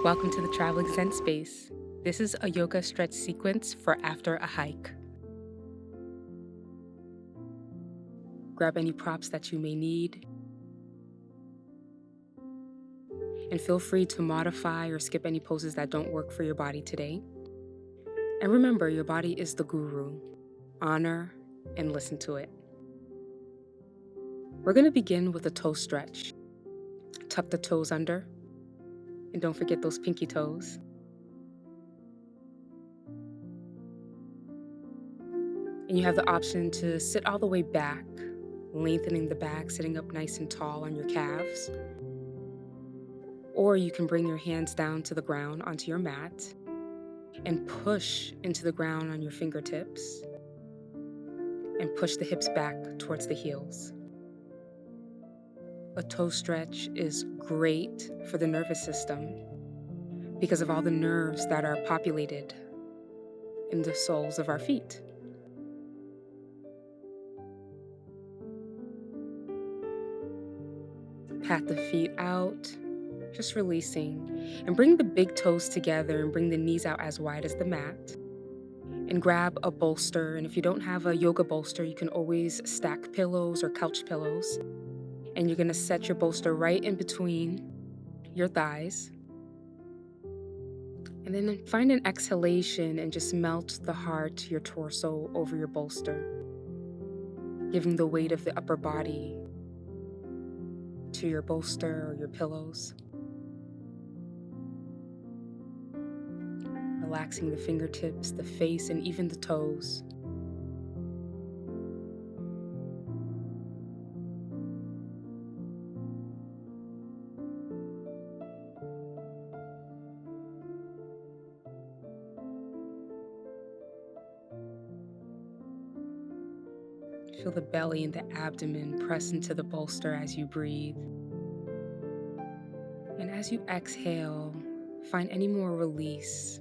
Welcome to the Traveling Zen Space. This is a yoga stretch sequence for after a hike. Grab any props that you may need, and feel free to modify or skip any poses that don't work for your body today. And remember, your body is the guru. Honor and listen to it. We're going to begin with a toe stretch. Tuck the toes under, and don't forget those pinky toes. And you have the option to sit all the way back, lengthening the back, sitting up nice and tall on your calves. Or you can bring your hands down to the ground onto your mat and push into the ground on your fingertips and push the hips back towards the heels. A toe stretch is great for the nervous system because of all the nerves that are populated in the soles of our feet. Pat the feet out, just releasing, and bring the big toes together and bring the knees out as wide as the mat. And grab a bolster, and if you don't have a yoga bolster, you can always stack pillows or couch pillows. And you're gonna set your bolster right in between your thighs. And then find an exhalation and just melt the heart to your torso over your bolster, giving the weight of the upper body to your bolster or your pillows. Relaxing the fingertips, the face, and even the toes. Feel the belly and the abdomen press into the bolster as you breathe. And as you exhale, find any more release.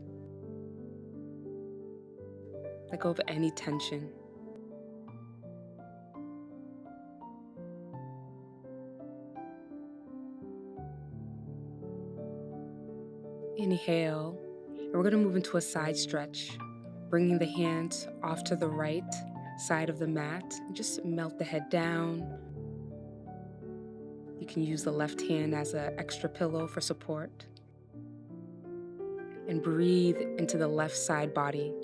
Let go of any tension. Inhale, and we're going to move into a side stretch, bringing the hands off to the right side of the mat. Just melt the head down. You can use the left hand as an extra pillow for support. And breathe into the left side body.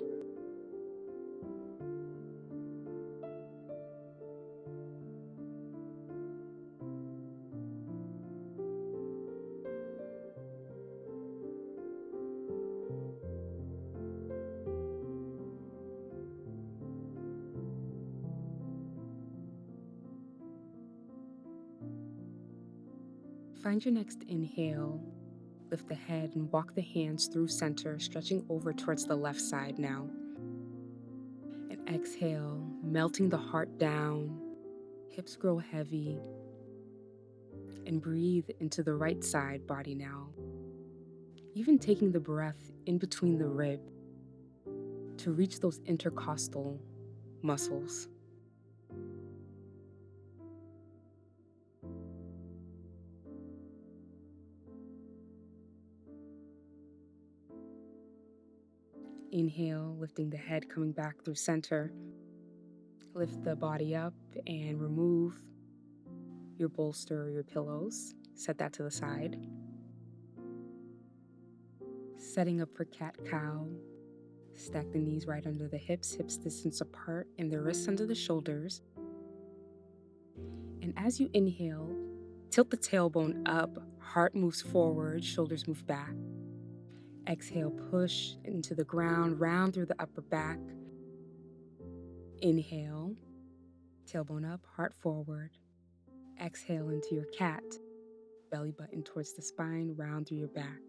Find your next inhale. Lift the head and walk the hands through center, stretching over towards the left side now. And exhale, melting the heart down, hips grow heavy. And breathe into the right side body now. Even taking the breath in between the rib to reach those intercostal muscles. Inhale, lifting the head, coming back through center. Lift the body up and remove your bolster or your pillows. Set that to the side. Setting up for cat-cow. Stack the knees right under the hips distance apart, and the wrists under the shoulders. And as you inhale, tilt the tailbone up, heart moves forward, shoulders move back. Exhale, push into the ground, round through the upper back. Inhale, tailbone up, heart forward. Exhale into your cat, belly button towards the spine, round through your back.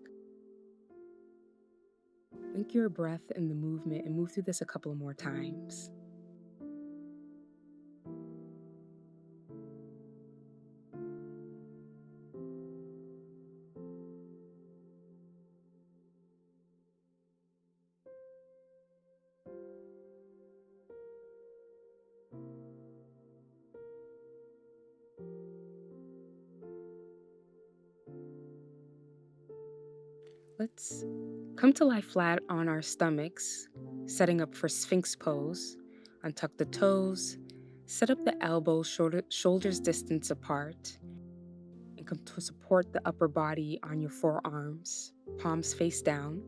Link your breath and the movement and move through this a couple of more times. Let's come to lie flat on our stomachs, setting up for Sphinx pose. Untuck the toes, set up the elbows, shoulders distance apart, and come to support the upper body on your forearms, palms face down.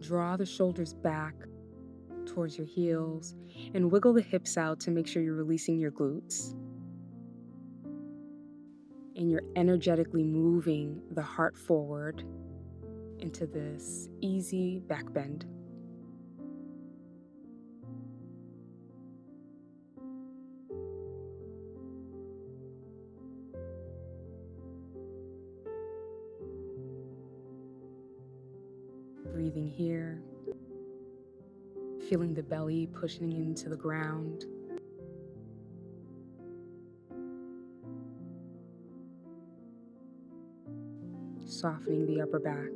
Draw the shoulders back towards your heels and wiggle the hips out to make sure you're releasing your glutes. And you're energetically moving the heart forward into this easy back bend. Breathing here, feeling the belly pushing into the ground. Softening the upper back.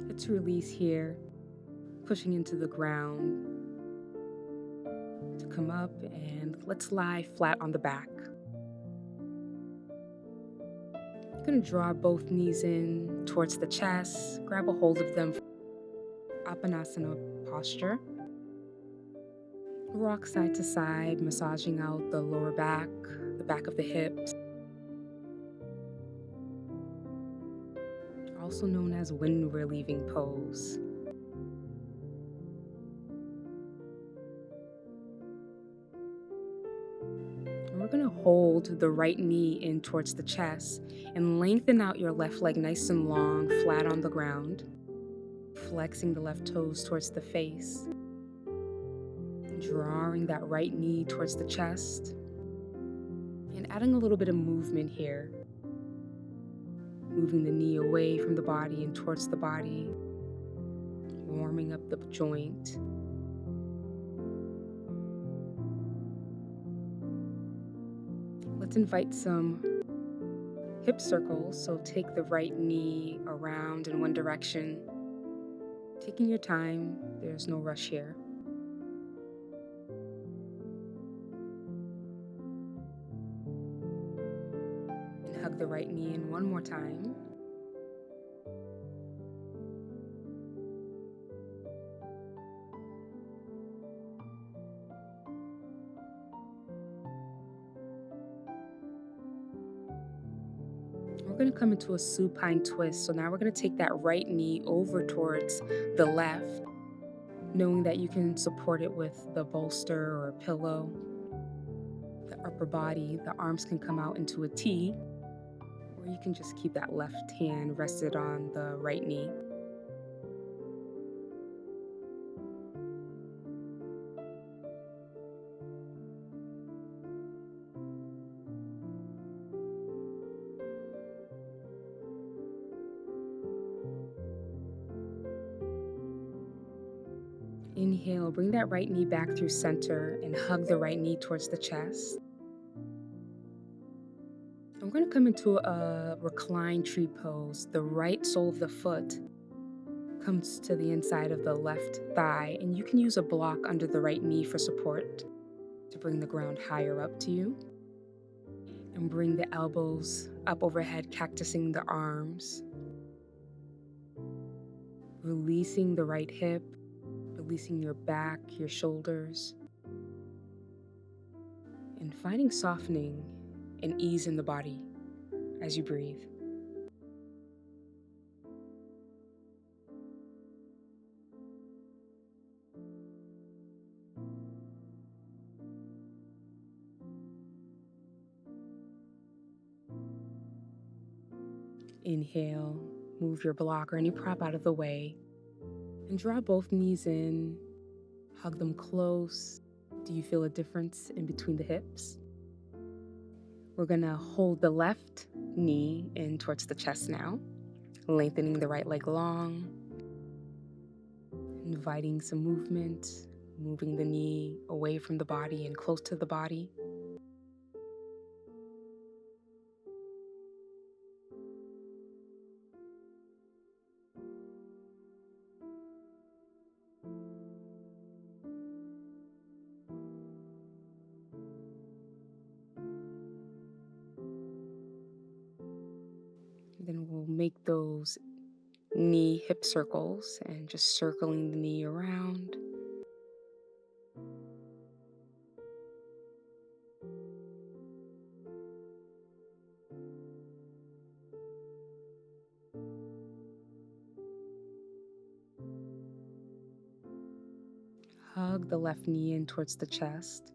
Let's release here, pushing into the ground to come up, and let's lie flat on the back. You're going to draw both knees in towards the chest, grab a hold of them, Apanasana posture. Rock side to side, massaging out the lower back, the back of the hips, also known as wind relieving pose. And we're going to hold the right knee in towards the chest and lengthen out your left leg nice and long, flat on the ground, flexing the left toes towards the face, drawing that right knee towards the chest, and adding a little bit of movement here. Moving the knee away from the body and towards the body, warming up the joint. Let's invite some hip circles. So take the right knee around in one direction. Taking your time, there's no rush here. And hug the right knee in one more time. We're going to come into a supine twist. So now we're going to take that right knee over towards the left, knowing that you can support it with the bolster or a pillow. The upper body, the arms can come out into a T, or you can just keep that left hand rested on the right knee. Inhale, bring that right knee back through center and hug the right knee towards the chest. I'm going to come into a reclined tree pose. The right sole of the foot comes to the inside of the left thigh, and you can use a block under the right knee for support to bring the ground higher up to you. And bring the elbows up overhead, cactusing the arms. Releasing the right hip, releasing your back, your shoulders. And finding softening and ease in the body as you breathe. Inhale, move your block or any prop out of the way, and draw both knees in, hug them close. Do you feel a difference in between the hips? We're gonna hold the left knee in towards the chest now, lengthening the right leg long, inviting some movement, moving the knee away from the body and close to the body. Then we'll make those knee hip circles and just circling the knee around. Hug the left knee in towards the chest.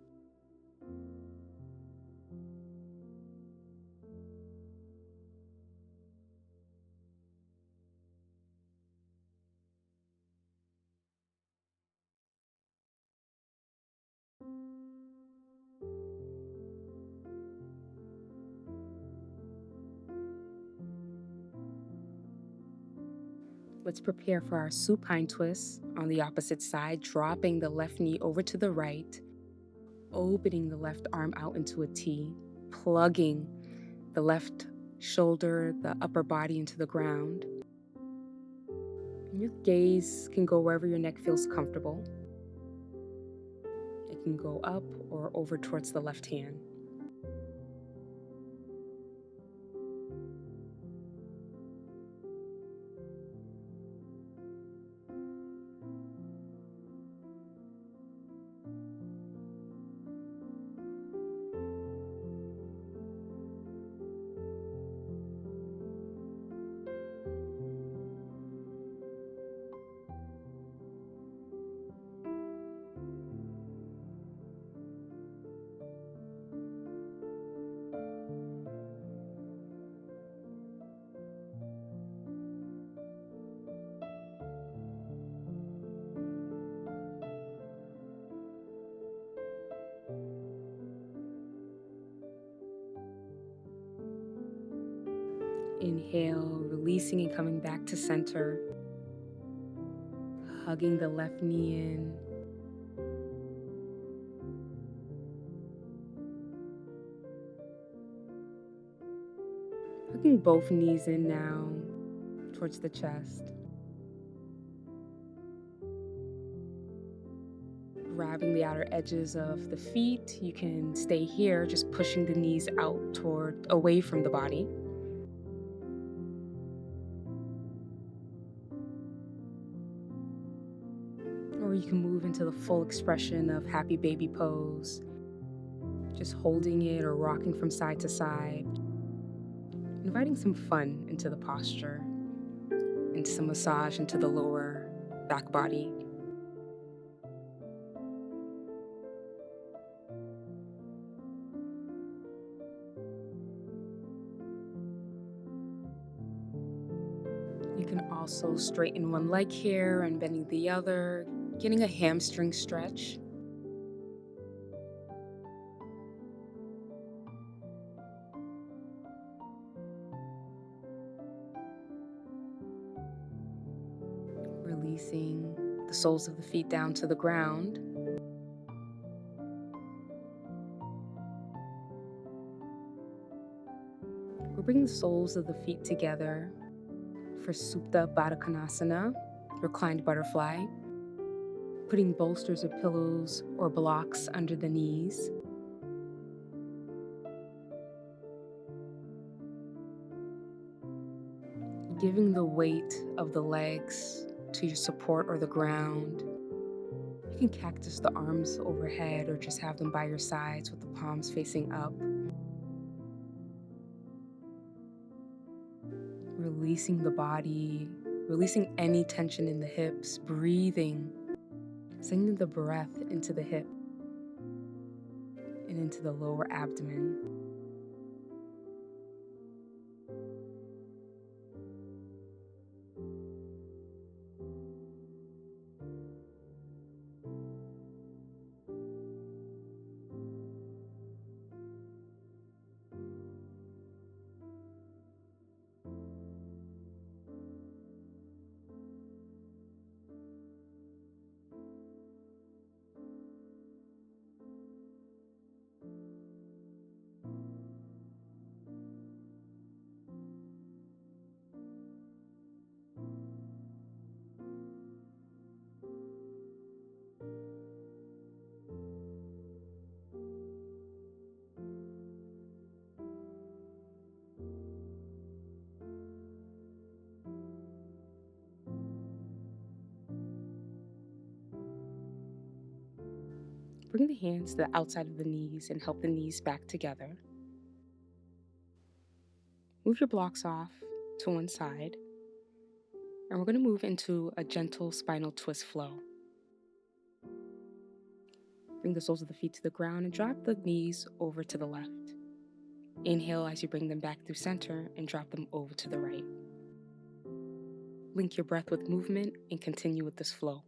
Let's prepare for our supine twist on the opposite side, dropping the left knee over to the right, opening the left arm out into a T, plugging the left shoulder, the upper body into the ground. Your gaze can go wherever your neck feels comfortable. It can go up or over towards the left hand. Inhale, releasing and coming back to center. Hugging the left knee in. Hugging both knees in now towards the chest. Grabbing the outer edges of the feet. You can stay here, just pushing the knees out away from the body. Or you can move into the full expression of happy baby pose, just holding it or rocking from side to side, inviting some fun into the posture, and some massage into the lower back body. You can also straighten one leg here and bending the other, getting a hamstring stretch. Releasing the soles of the feet down to the ground. We'll bring the soles of the feet together for Supta Baddha Konasana, reclined butterfly, putting bolsters or pillows or blocks under the knees. Giving the weight of the legs to your support or the ground. You can cactus the arms overhead or just have them by your sides with the palms facing up. Releasing the body, releasing any tension in the hips, breathing, sending the breath into the hip and into the lower abdomen. Bring the hands to the outside of the knees and help the knees back together. Move your blocks off to one side, and we're going to move into a gentle spinal twist flow. Bring the soles of the feet to the ground and drop the knees over to the left. Inhale as you bring them back through center and drop them over to the right. Link your breath with movement and continue with this flow.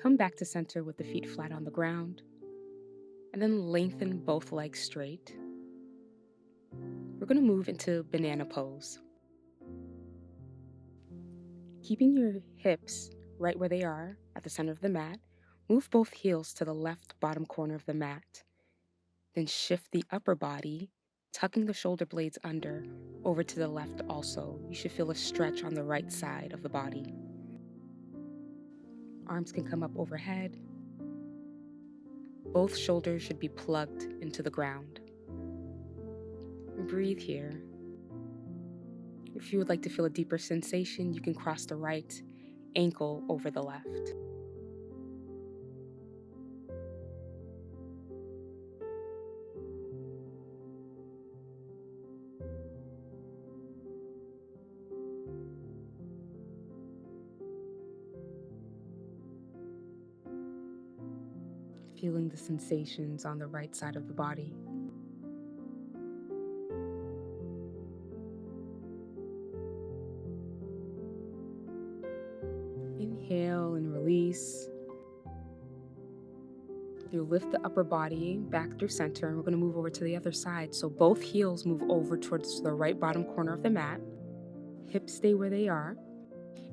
Come back to center with the feet flat on the ground, and then lengthen both legs straight. We're going to move into banana pose. Keeping your hips right where they are at the center of the mat, move both heels to the left bottom corner of the mat. Then shift the upper body, tucking the shoulder blades under, over to the left also. You should feel a stretch on the right side of the body. Arms can come up overhead. Both shoulders should be plugged into the ground. Breathe here. If you would like to feel a deeper sensation, you can cross the right ankle over the left. Feeling the sensations on the right side of the body. Inhale and release. You lift the upper body back through center, and we're going to move over to the other side. So both heels move over towards the right bottom corner of the mat. Hips stay where they are,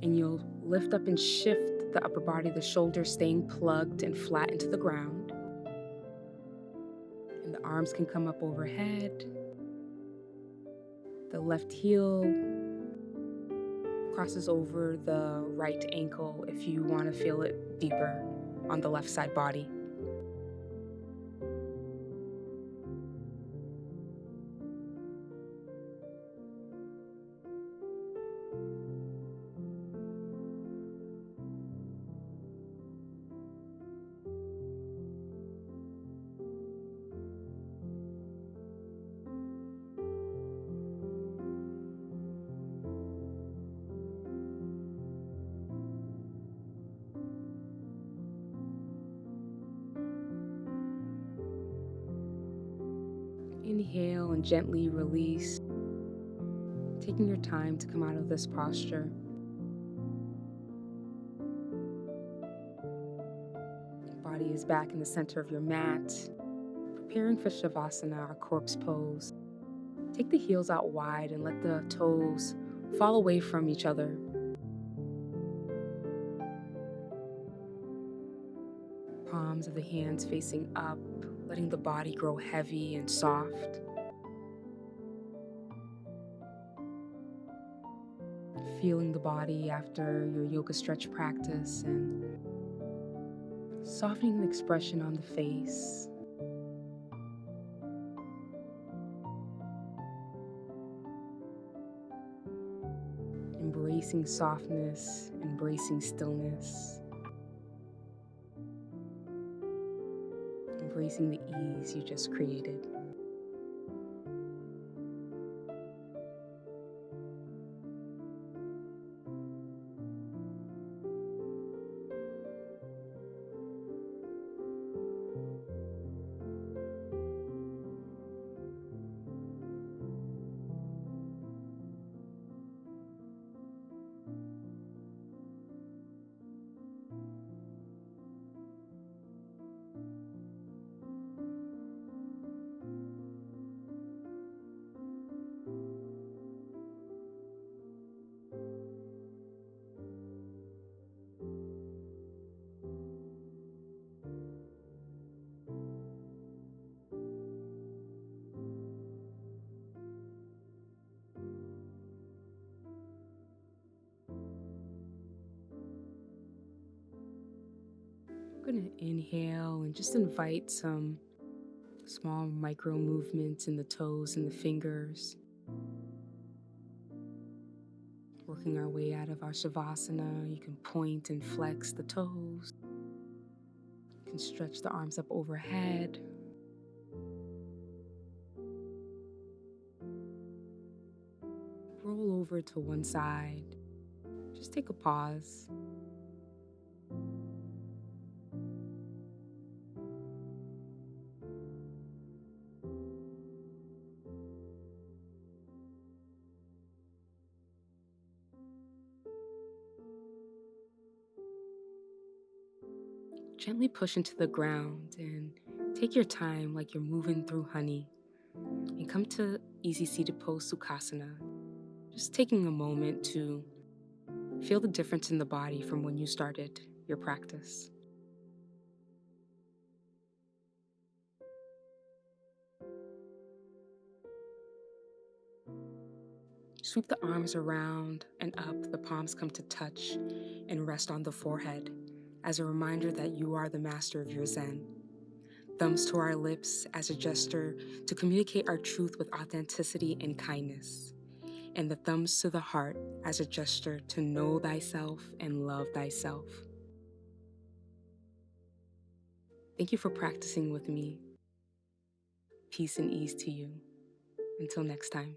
and you'll lift up and shift the upper body, the shoulders staying plugged and flat into the ground. And the arms can come up overhead. The left heel crosses over the right ankle if you want to feel it deeper on the left side body. Inhale and gently release, taking your time to come out of this posture. Body is back in the center of your mat, preparing for Shavasana, our corpse pose. Take the heels out wide and let the toes fall away from each other. Palms of the hands facing up, letting the body grow heavy and soft. Feeling the body after your yoga stretch practice and softening the expression on the face. Embracing softness, embracing stillness. Embracing the ease you just created. I'm going to inhale and just invite some Small micro movements in the toes and the fingers. Working our way out of our Shavasana, you can point and flex the toes. You can stretch the arms up overhead. Roll over to one side. Just take a pause. Gently push into the ground and take your time like you're moving through honey. And come to easy seated pose Sukhasana. Just taking a moment to feel the difference in the body from when you started your practice. Sweep the arms around and up, the palms come to touch and rest on the forehead as a reminder that you are the master of your Zen. Thumbs to our lips as a gesture to communicate our truth with authenticity and kindness. And the thumbs to the heart as a gesture to know thyself and love thyself. Thank you for practicing with me. Peace and ease to you. Until next time.